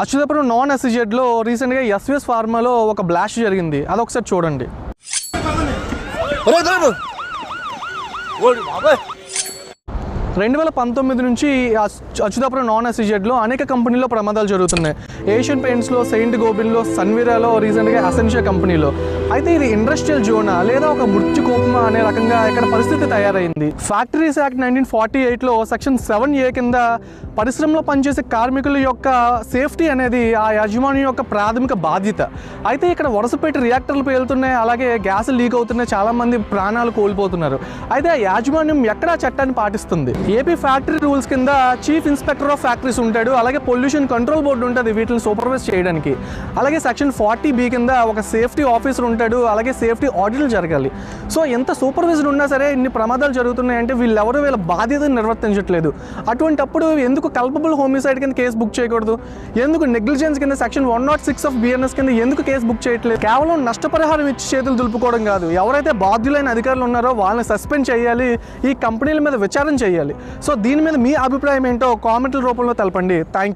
Atchutapuram non ఎస్ఈజెడ్లో రీసెంట్గా SVS ఫార్మాలో ఒక blast జరిగింది, అదొకసారి చూడండి. 2019 నుంచి అచ్యుతాపురం నాన్ ఎస్ఈజెడ్లో అనేక కంపెనీలో ప్రమాదాలు జరుగుతున్నాయి. ఏషియన్ పెయింట్స్లో, సెయింట్ గోబిన్లో, సన్వీరాలో, రీసెంట్గా అసెన్షియా కంపెనీలో. అయితే ఇది ఇండస్ట్రియల్ జోనా లేదా ఒక మృత్యు కోపమా అనే రకంగా ఇక్కడ పరిస్థితి తయారైంది. ఫ్యాక్టరీస్ యాక్ట్ 1948లో సెక్షన్ 7A కింద పరిశ్రమలో పనిచేసే కార్మికుల యొక్క సేఫ్టీ అనేది ఆ యాజమాన్యం యొక్క ప్రాథమిక బాధ్యత. అయితే ఇక్కడ వరుసపెట్టి రియాక్టర్లు పేలుతున్నాయి, అలాగే గ్యాస్ లీక్ అవుతున్నాయి, చాలామంది ప్రాణాలు కోల్పోతున్నారు. అయితే ఆ యాజమాన్యం ఎక్కడ చట్టాన్ని పాటిస్తుంది? ఏపీ ఫ్యాక్టరీ రూల్స్ కింద చీఫ్ ఇన్స్పెక్టర్ ఆఫ్ ఫ్యాక్టరీస్ ఉంటాడు, అలాగే పొల్యూషన్ కంట్రోల్ బోర్డు ఉంటుంది వీటిని సూపర్వైజ్ చేయడానికి. అలాగే సెక్షన్ 40B కింద ఒక సేఫ్టీ ఆఫీసర్ ఉంటాడు, అలాగే సేఫ్టీ ఆడిట్లు జరగాలి. సో ఎంత సూపర్వైజర్ ఉన్నా సరే ఇన్ని ప్రమాదాలు జరుగుతున్నాయంటే వీళ్ళెవరూ వీళ్ళ బాధ్యతను నిర్వర్తించట్లేదు. అటువంటప్పుడు ఎందుకు కల్పబుల్ హోమిసైడ్ కింద కేసు బుక్ చేయకూడదు? ఎందుకు నెగ్లిజెన్స్ కింద సెక్షన్ 106 ఆఫ్ BNS కింద ఎందుకు కేసు బుక్ చేయట్లేదు? కేవలం నష్టపరిహారం ఇచ్చి చేతులు దులుపుకోవడం కాదు, ఎవరైతే బాధ్యులైన అధికారులు ఉన్నారో వాళ్ళని సస్పెండ్ చేయాలి, ఈ కంపెనీల మీద విచారణ చేయాలి. సో దీని మీద మీ అభిప్రాయం ఏంటో కామెంట్ల రూపంలో తెలపండి. Thank you.